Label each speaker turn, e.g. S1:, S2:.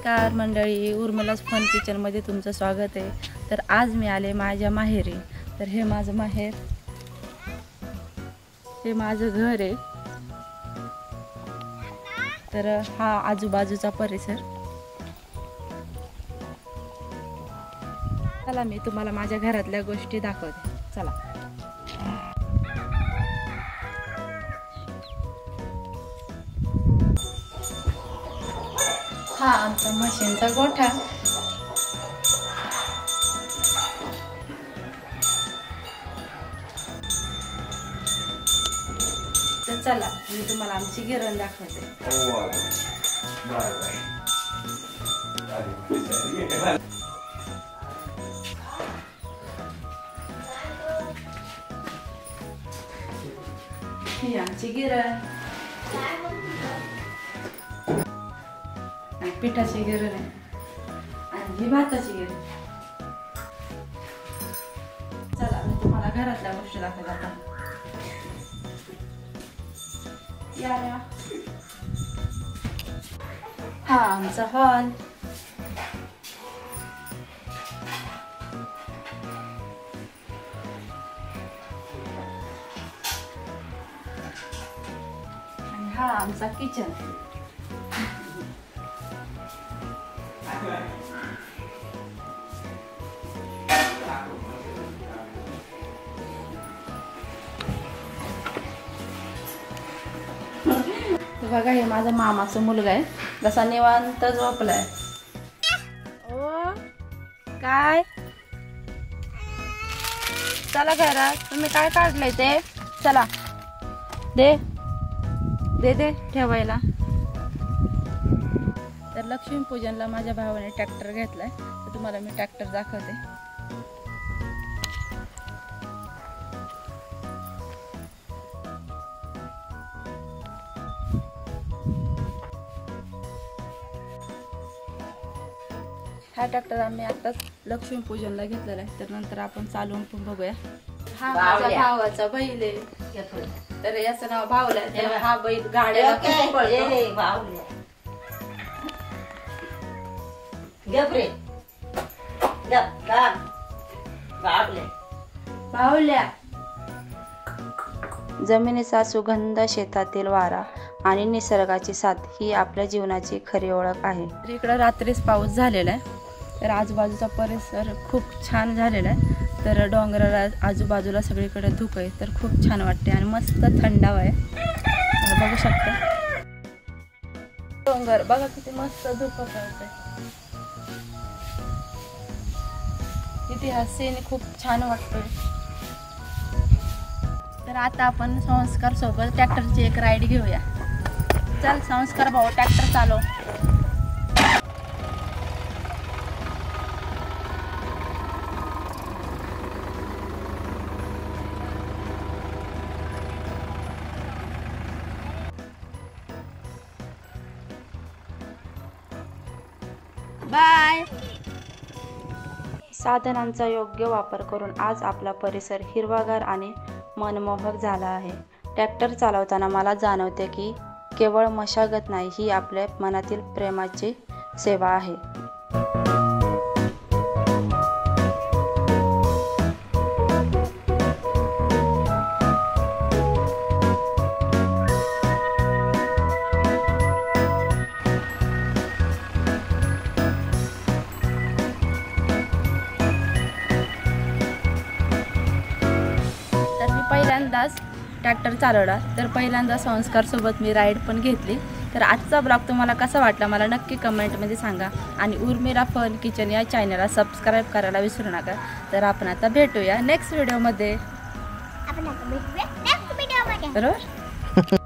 S1: नमस्कार मंडळी, उर्मिलाज फन किचनमध्ये तुमचं स्वागत आहे। तर आज मी आले माझ्या माहेरी। तर हे माझं माहेर, हे माझं घर आहे। तर हा आजूबाजूचा परिसर। चला मी तुम्हाला माझ्या घरातल्या गोष्टी दाखवते, चला। हा आमचा म्हशींचा गोठा। तर चला मी तुम्हाला आमची गिरण दाखवते। ही आमची गिरण, पिठाची गिरण आहे आणि ही भाताची गिरण। चला मी तुम्हाला घरातल्या गोष्टी दाखवते आता। या हा आमचा हॉल। आणि हा आमचा किचन। बघा हे माझा मामाचा मुलगा आहे, जसा निवांत झोपलाय। ओ काय चला घरात, तुम्ही काय काढलंय ते? चला दे दे दे ठेवायला। तर लक्ष्मीपूजनला माझ्या भावाने ट्रॅक्टर घेतलाय, तर तुम्हाला मी ट्रॅक्टर दाखवते। हा ट्रॅक्टर आम्ही आताच लक्ष्मीपूजनला घेतलेला आहे, तर नंतर आपण चालवून पण बघूया। हा माझ्या भावाचा बैल आहे, तर याचं नाव भावलं आहे। तर हा बैल गाड्या भावल्या। जमिनीचा सुगंध, शेतातील वारा आणि निसर्गाची साथ ही आपल्या जीवनाची खरी ओळख आहे। तर इकडं रात्रीच पाऊस झालेला आहे, तर आजूबाजूचा परिसर खूप छान झालेला आहे। तर डोंगराला आजूबाजूला सगळीकडे धुकं आहे, तर खूप छान वाटते आणि मस्त थंडावा आहे। बघू शकता डोंगर, बघा किती मस्त धुकं पडतंय, किती हा सीन खूप छान वाटतोय। तर आता आपण संस्कार सोबत ट्रॅक्टरची एक राईड घेऊया। चल संस्कार भाऊ, ट्रॅक्टर चालव। बाय। साधनांचा योग्य वापर करून आज आपला परिसर हिरवागार आणि मनमोहक झाला आहे। ट्रॅक्टर चालवताना मला जाणवते की केवळ मशागत नाही, ही आपल्या मनातील प्रेमाची सेवा आहे। तर मी पहिल्यांदाच ट्रॅक्टर चालवला, तर पहिल्यांदा संस्कार सोबत मी राईड पण घेतली। तर आजचा ब्लॉग तुम्हाला कसा वाटला मला नक्की कमेंटमध्ये सांगा आणि उर्मिला फन किचन या चॅनलला सबस्क्राईब करायला विसरू नका। तर आपण आता भेटूया नेक्स्ट व्हिडिओमध्ये, बरोबर।